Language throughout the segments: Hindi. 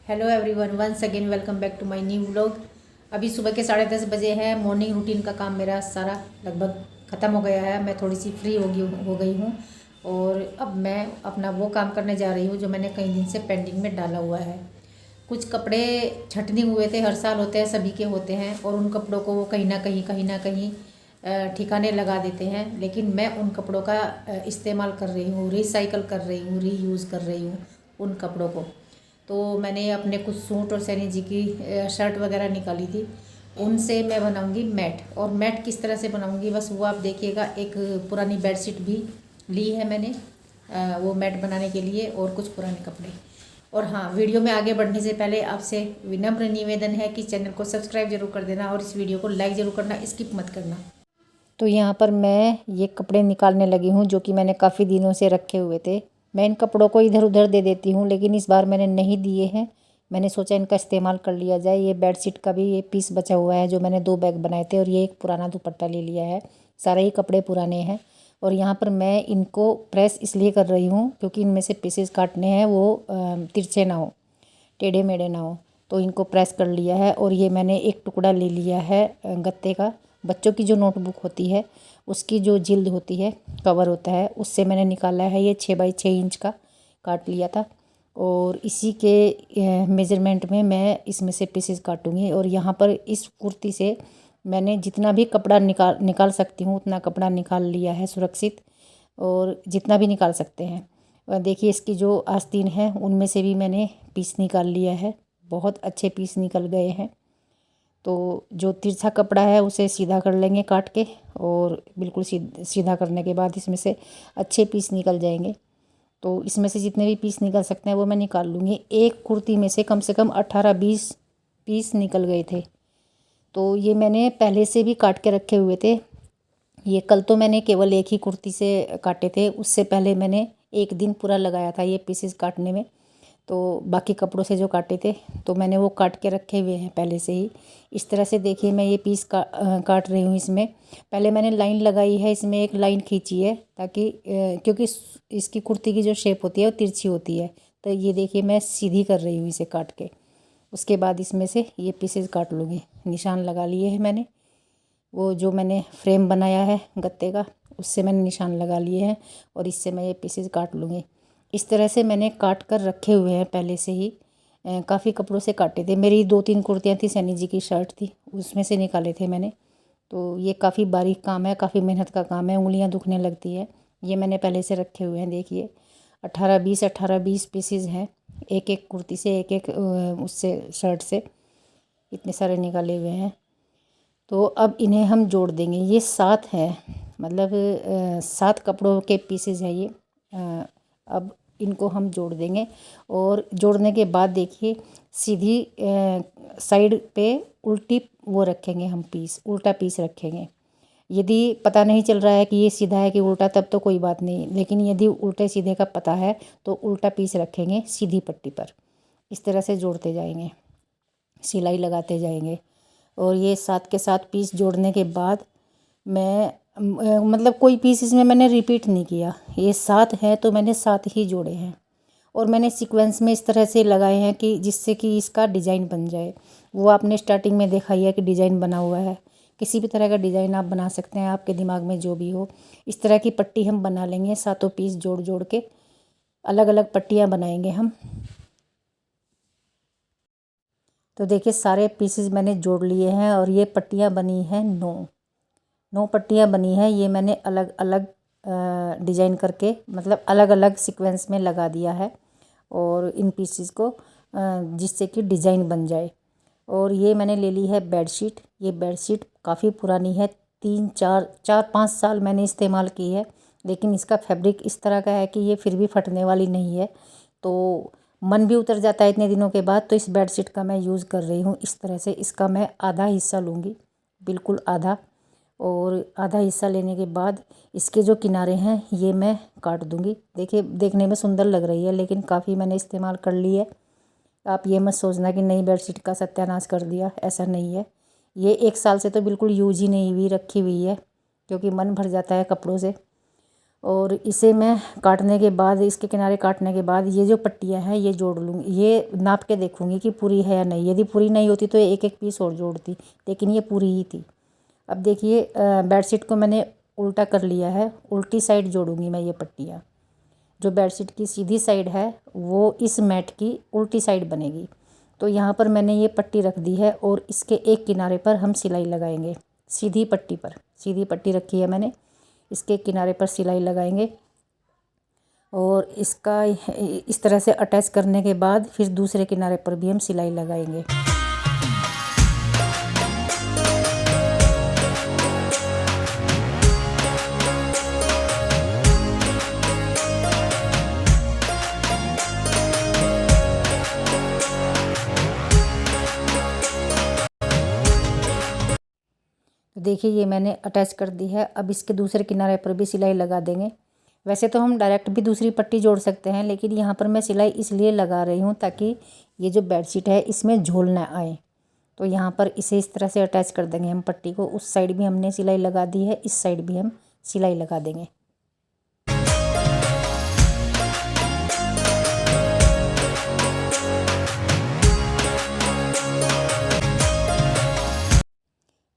Hello everyone, once again welcome back to my new vlog. अभी सुबह के 10:30 बजे है। मॉर्निंग रूटीन का काम मेरा सारा लगभग ख़त्म हो गया है। मैं थोड़ी सी फ्री हो गई हूँ और अब मैं अपना वो काम करने जा रही हूँ जो मैंने कई दिन से पेंडिंग में डाला हुआ है। कुछ कपड़े छटने हुए थे, हर साल होते हैं, सभी के होते हैं, और उन कपड़ों को वो कहीं ना कहीं ठिकाने लगा देते हैं। लेकिन मैं उन कपड़ों का इस्तेमाल कर रही हूँ, रिसाइकल कर रही हूँ, रीयूज़ कर रही हूँ उन कपड़ों को। तो मैंने अपने कुछ सूट और सैनी जी की शर्ट वगैरह निकाली थी, उनसे मैं बनाऊंगी मैट। और मैट किस तरह से बनाऊंगी बस वो आप देखिएगा। एक पुरानी बेडशीट भी ली है मैंने वो मैट बनाने के लिए, और कुछ पुराने कपड़े। और हाँ, वीडियो में आगे बढ़ने से पहले आपसे विनम्र निवेदन है कि चैनल को सब्सक्राइब जरूर कर देना और इस वीडियो को लाइक ज़रूर करना, स्किप मत करना। तो यहाँ पर मैं ये कपड़े निकालने लगी हूँ जो कि मैंने काफ़ी दिनों से रखे हुए थे। मैं इन कपड़ों को इधर उधर दे देती हूँ, लेकिन इस बार मैंने नहीं दिए हैं। मैंने सोचा इनका इस्तेमाल कर लिया जाए। ये बेडशीट का भी ये पीस बचा हुआ है जो मैंने 2 बैग बनाए थे, और ये एक पुराना दुपट्टा ले लिया है। सारे ही कपड़े पुराने हैं। और यहाँ पर मैं इनको प्रेस इसलिए कर रही हूँ क्योंकि इनमें से पीसेस काटने हैं वो तिरछे ना हो, टेढ़े मेढ़े ना हो। तो इनको प्रेस कर लिया है। और ये मैंने एक टुकड़ा ले लिया है गत्ते का। बच्चों की जो नोटबुक होती है उसकी जो जिल्द होती है, कवर होता है, उससे मैंने निकाला है। ये 6x6 इंच का काट लिया था, और इसी के मेज़रमेंट में मैं इसमें से पीसेस काटूंगी। और यहाँ पर इस कुर्ती से मैंने जितना भी कपड़ा निकाल सकती हूँ उतना कपड़ा निकाल लिया है सुरक्षित, और जितना भी निकाल सकते हैं। देखिए इसकी जो आस्तीन है उनमें से भी मैंने पीस निकाल लिया है। बहुत अच्छे पीस निकल गए हैं। तो जो तिरछा कपड़ा है उसे सीधा कर लेंगे काट के, और बिल्कुल सीधा करने के बाद इसमें से अच्छे पीस निकल जाएंगे। तो इसमें से जितने भी पीस निकल सकते हैं वो मैं निकाल लूँगी। एक कुर्ती में से कम 18-20 पीस निकल गए थे। तो ये मैंने पहले से भी काट के रखे हुए थे। ये कल तो मैंने केवल एक ही कुर्ती से काटे थे, उससे पहले मैंने एक दिन पूरा लगाया था ये पीसेस काटने में। तो बाकी कपड़ों से जो काटे थे तो मैंने वो काट के रखे हुए हैं पहले से ही। इस तरह से देखिए मैं ये पीस काट रही हूँ। इसमें पहले मैंने लाइन लगाई है, इसमें एक लाइन खींची है ताकि क्योंकि इसकी कुर्ती की जो शेप होती है वो तिरछी होती है। तो ये देखिए मैं सीधी कर रही हूँ इसे काट के। उसके बाद इसमें से ये पीसेस काट लूँगी। निशान लगा लिए हैं मैंने, वो जो मैंने फ्रेम बनाया है गत्ते का उससे मैंने निशान लगा लिए हैं, और इससे मैं ये पीसेस काट लूँगी। इस तरह से मैंने काट कर रखे हुए हैं पहले से ही। काफ़ी कपड़ों से काटे थे। मेरी 2-3 कुर्तियाँ थी, सैनी जी की शर्ट थी, उसमें से निकाले थे मैंने। तो ये काफ़ी बारीक काम है, काफ़ी मेहनत का काम है, उंगलियां दुखने लगती है। ये मैंने पहले से रखे हुए हैं। देखिए 18-20 पीसेज हैं, एक एक कुर्ती से, एक एक उससे शर्ट से इतने सारे निकाले हुए हैं। तो अब इन्हें हम जोड़ देंगे। ये 7 हैं, मतलब 7 कपड़ों के पीसेज हैं ये। अब इनको हम जोड़ देंगे, और जोड़ने के बाद देखिए सीधी साइड पे उल्टी वो रखेंगे हम, पीस उल्टा पीस रखेंगे। यदि पता नहीं चल रहा है कि ये सीधा है कि उल्टा तब तो कोई बात नहीं, लेकिन यदि उल्टे सीधे का पता है तो उल्टा पीस रखेंगे सीधी पट्टी पर। इस तरह से जोड़ते जाएंगे, सिलाई लगाते जाएंगे। और ये 7 के 7 पीस जोड़ने के बाद मैं मतलब कोई पीस इसमें मैंने रिपीट नहीं किया। ये 7 हैं तो मैंने 7 ही जोड़े हैं, और मैंने सीक्वेंस में इस तरह से लगाए हैं कि जिससे कि इसका डिज़ाइन बन जाए। वो आपने स्टार्टिंग में देखा ही है कि डिज़ाइन बना हुआ है। किसी भी तरह का डिज़ाइन आप बना सकते हैं, आपके दिमाग में जो भी हो। इस तरह की पट्टी हम बना लेंगे, 7 पीस जोड़ जोड़ के अलग अलग पट्टियाँ बनाएंगे हम। तो देखिए सारे पीसेस मैंने जोड़ लिए हैं, और ये पट्टियाँ बनी हैं 9 पट्टियाँ बनी हैं। ये मैंने अलग अलग डिजाइन करके, मतलब अलग अलग सीक्वेंस में लगा दिया है, और इन पीसेस को जिससे कि डिज़ाइन बन जाए। और ये मैंने ले ली है बेडशीट। ये बेडशीट काफ़ी पुरानी है, 4-5 साल मैंने इस्तेमाल की है, लेकिन इसका फैब्रिक इस तरह का है कि ये फिर भी फटने वाली नहीं है। तो मन भी उतर जाता है इतने दिनों के बाद। तो इस बेडशीट का मैं यूज़ कर रही हूँ इस तरह से। इसका मैं आधा हिस्सा लूँगी, बिल्कुल आधा, और आधा हिस्सा लेने के बाद इसके जो किनारे हैं ये मैं काट दूँगी। देखिए देखने में सुंदर लग रही है, लेकिन काफ़ी मैंने इस्तेमाल कर ली है। आप ये मत सोचना कि नई बेडशीट का सत्यानाश कर दिया, ऐसा नहीं है। ये 1 साल से तो बिल्कुल यूज ही नहीं हुई, रखी हुई है, क्योंकि मन भर जाता है कपड़ों से। और इसे मैं काटने के बाद, इसके किनारे काटने के बाद ये जो पट्टियाँ हैं ये जोड़ लूँगी। ये नाप के देखूँगी कि पूरी है या नहीं। यदि पूरी नहीं होती तो एक एक पीस और जोड़ती, लेकिन ये पूरी ही थी। अब देखिए बेडशीट को मैंने उल्टा कर लिया है, उल्टी साइड जोड़ूंगी मैं ये पट्टियाँ। जो बेडशीट की सीधी साइड है वो इस मैट की उल्टी साइड बनेगी। तो यहाँ पर मैंने ये पट्टी रख दी है और इसके एक किनारे पर हम सिलाई लगाएंगे। सीधी पट्टी पर, सीधी पट्टी रखी है मैंने, इसके किनारे पर सिलाई लगाएंगे और इसका इस तरह से अटैच करने के बाद फिर दूसरे किनारे पर भी हम सिलाई लगाएंगे। तो देखिए ये मैंने अटैच कर दी है। अब इसके दूसरे किनारे पर भी सिलाई लगा देंगे। वैसे तो हम डायरेक्ट भी दूसरी पट्टी जोड़ सकते हैं, लेकिन यहाँ पर मैं सिलाई इसलिए लगा रही हूँ ताकि ये जो बेडशीट है इसमें झोल ना आए। तो यहाँ पर इसे इस तरह से अटैच कर देंगे हम पट्टी को। उस साइड भी हमने सिलाई लगा दी है, इस साइड भी हम सिलाई लगा देंगे।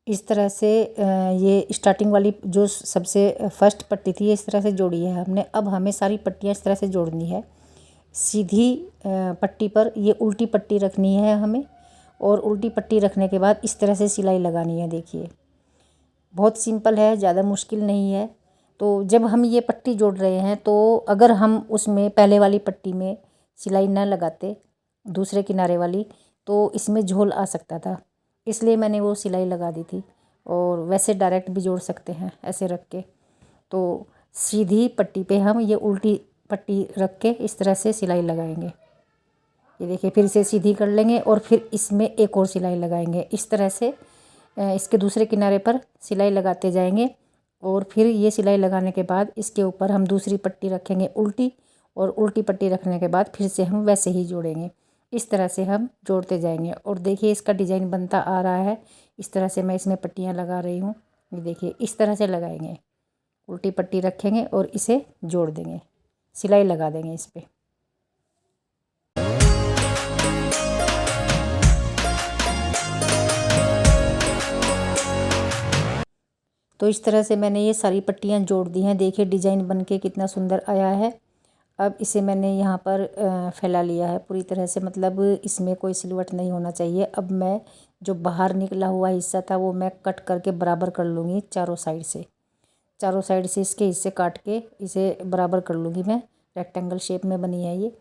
इस तरह से ये स्टार्टिंग वाली जो सबसे फर्स्ट पट्टी थी इस तरह से जोड़ी है हमने। अब हमें सारी पट्टियाँ इस तरह से जोड़नी है। सीधी पट्टी पर ये उल्टी पट्टी रखनी है हमें, और उल्टी पट्टी रखने के बाद इस तरह से सिलाई लगानी है। देखिए बहुत सिंपल है, ज़्यादा मुश्किल नहीं है। तो जब हम ये पट्टी जोड़ रहे हैं तो अगर हम उसमें पहले वाली पट्टी में सिलाई न लगाते, दूसरे किनारे वाली, तो इसमें झोल आ सकता था, इसलिए मैंने वो सिलाई लगा दी थी। और वैसे डायरेक्ट भी जोड़ सकते हैं ऐसे रख के। तो सीधी पट्टी पे हम ये उल्टी पट्टी रख के इस तरह से सिलाई लगाएंगे। ये देखिए फिर इसे सीधी कर लेंगे और फिर इसमें एक और सिलाई लगाएंगे। इस तरह से इसके दूसरे किनारे पर सिलाई लगाते जाएंगे और फिर ये सिलाई लगाने के बाद इसके ऊपर हम दूसरी पट्टी रखेंगे उल्टी, और उल्टी पट्टी रखने के बाद फिर से हम वैसे ही जोड़ेंगे। इस तरह से हम जोड़ते जाएंगे। और देखिए इसका डिज़ाइन बनता आ रहा है। इस तरह से मैं इसमें पट्टियाँ लगा रही हूँ। ये देखिए इस तरह से लगाएंगे, उल्टी पट्टी रखेंगे और इसे जोड़ देंगे, सिलाई लगा देंगे इस पर। तो इस तरह से मैंने ये सारी पट्टियाँ जोड़ दी हैं। देखिए डिज़ाइन बन के कितना सुंदर आया है। अब इसे मैंने यहाँ पर फैला लिया है पूरी तरह से, मतलब इसमें कोई सिलवट नहीं होना चाहिए। अब मैं जो बाहर निकला हुआ हिस्सा था वो मैं कट करके बराबर कर लूँगी चारों साइड से। चारों साइड से इसके हिस्से काट के इसे बराबर कर लूँगी मैं। रेक्टेंगल शेप में बनी है ये।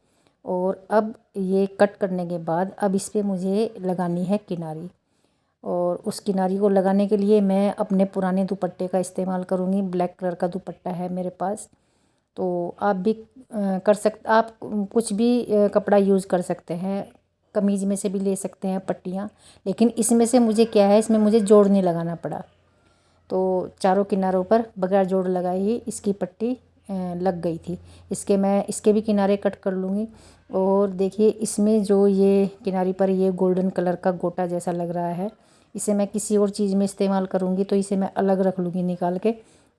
और अब ये कट करने के बाद अब इस पर मुझे लगानी है किनारी। और उस किनारी को लगाने के लिए मैं अपने पुराने दुपट्टे का इस्तेमाल करूँगी। ब्लैक कलर का दुपट्टा है मेरे पास। तो आप भी आप कुछ भी कपड़ा यूज़ कर सकते हैं। कमीज़ में से भी ले सकते हैं पट्टियाँ, लेकिन इसमें से मुझे क्या है, इसमें मुझे जोड़ नहीं लगाना पड़ा। तो चारों किनारों पर बगैर जोड़ लगाए ही इसकी पट्टी लग गई थी। इसके भी किनारे कट कर लूँगी। और देखिए इसमें जो ये किनारी पर ये गोल्डन कलर का गोटा जैसा लग रहा है, इसे मैं किसी और चीज़ में इस्तेमाल करूँगी, तो इसे मैं अलग रख लूँगी निकाल के।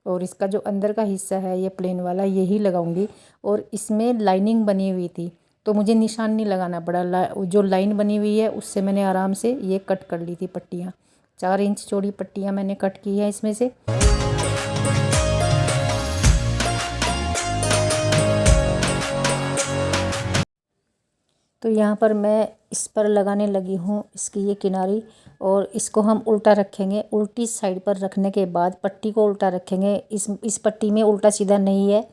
और इसका जो अंदर का हिस्सा है ये प्लेन वाला यही लगाऊंगी। और इसमें लाइनिंग बनी हुई थी तो मुझे निशान नहीं लगाना पड़ा। जो लाइन बनी हुई है उससे मैंने आराम से ये कट कर ली थी पट्टियाँ। 4 इंच चौड़ी पट्टियाँ मैंने कट की है इसमें से। तो यहाँ पर मैं इस पर लगाने लगी हूँ इसकी ये किनारी। और इसको हम उल्टा रखेंगे। उल्टी साइड पर रखने के बाद पट्टी को उल्टा रखेंगे। इस पट्टी में उल्टा सीधा नहीं है।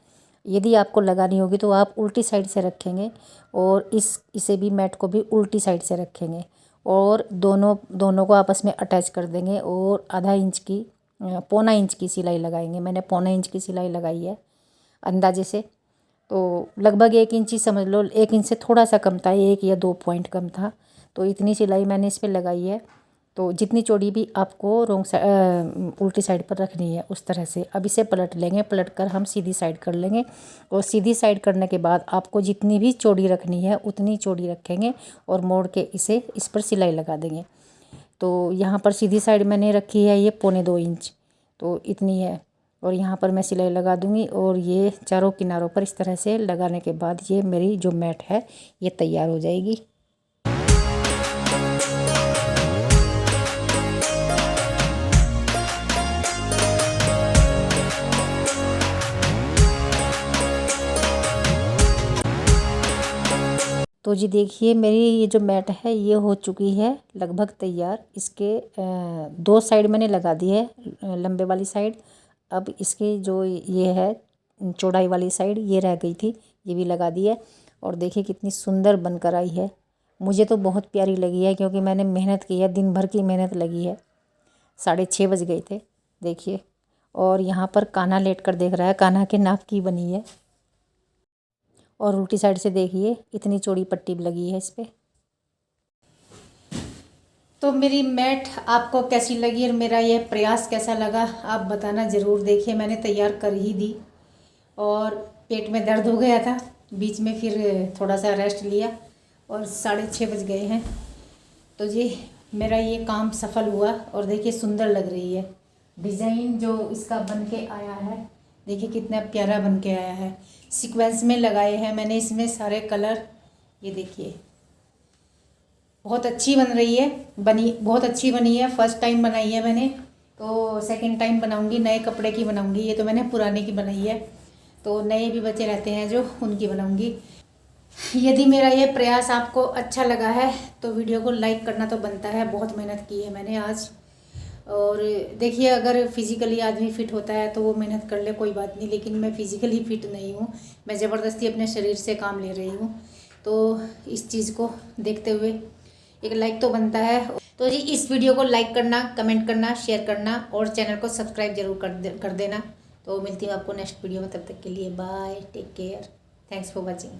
यदि आपको लगानी होगी तो आप उल्टी साइड से रखेंगे, और इसे भी मैट को भी उल्टी साइड से रखेंगे। और दोनों को आपस में अटैच कर देंगे और आधा इंच की पौना इंच की सिलाई लगाएंगे। मैंने पौना इंच की सिलाई लगाई है अंदाजे से। तो लगभग 1 इंच ही समझ लो, 1 इंच से थोड़ा सा कम था, 1 या 2 पॉइंट कम था। तो इतनी सिलाई मैंने इस पर लगाई है। तो जितनी चौड़ी भी आपको उल्टी साइड पर रखनी है उस तरह से। अब इसे पलट लेंगे, पलट कर हम सीधी साइड कर लेंगे। और सीधी साइड करने के बाद आपको जितनी भी चौड़ी रखनी है उतनी चौड़ी रखेंगे और मोड़ के इस पर सिलाई लगा देंगे। तो यहाँ पर सीधी साइड मैंने रखी है ये 1.25 इंच, तो इतनी है। और यहाँ पर मैं सिलाई लगा दूँगी। और ये चारों किनारों पर इस तरह से लगाने के बाद ये मेरी जो मैट है ये तैयार हो जाएगी। तो जी देखिए मेरी ये जो मैट है ये हो चुकी है लगभग तैयार। इसके 2 साइड मैंने लगा दी है, लंबे वाली साइड। अब इसकी जो ये है चौड़ाई वाली साइड ये रह गई थी, ये भी लगा दी है। और देखिए कितनी सुंदर बनकर आई है। मुझे तो बहुत प्यारी लगी है क्योंकि मैंने मेहनत की है, दिन भर की मेहनत लगी है। 6:30 बज गए थे देखिए। और यहाँ पर कान्हा लेट कर देख रहा है, कान्हा के नाप की बनी है। और उल्टी साइड से देखिए इतनी चौड़ी पट्टी लगी है इस पर। तो मेरी मैट आपको कैसी लगी और मेरा यह प्रयास कैसा लगा आप बताना ज़रूर। देखिए मैंने तैयार कर ही दी और पेट में दर्द हो गया था, बीच में फिर थोड़ा सा रेस्ट लिया और 6:30 बज गए हैं। तो जी मेरा ये काम सफल हुआ और देखिए सुंदर लग रही है। डिज़ाइन जो इसका बन के आया है देखिए कितना प्यारा बन के आया है। सीक्वेंस में लगाए हैं मैंने इसमें सारे कलर, ये देखिए बहुत अच्छी बन रही है, बहुत अच्छी बनी है। फर्स्ट टाइम बनाई है मैंने, तो सेकंड टाइम बनाऊंगी, नए कपड़े की बनाऊंगी। ये तो मैंने पुराने की बनाई है, तो नए भी बचे रहते हैं जो, उनकी बनाऊंगी। यदि मेरा ये प्रयास आपको अच्छा लगा है तो वीडियो को लाइक करना तो बनता है, बहुत मेहनत की है मैंने आज। और देखिए अगर फिज़िकली आदमी फ़िट होता है तो वो मेहनत कर ले कोई बात नहीं, लेकिन मैं फ़िज़िकली फ़िट नहीं हूँ, मैं ज़बरदस्ती अपने शरीर से काम ले रही हूँ। तो इस चीज़ को देखते हुए एक लाइक तो बनता है। तो जी इस वीडियो को लाइक करना, कमेंट करना, शेयर करना और चैनल को सब्सक्राइब जरूर कर देना। तो मिलती हूँ आपको नेक्स्ट वीडियो में, तब तक के लिए bye, take care, thanks for watching.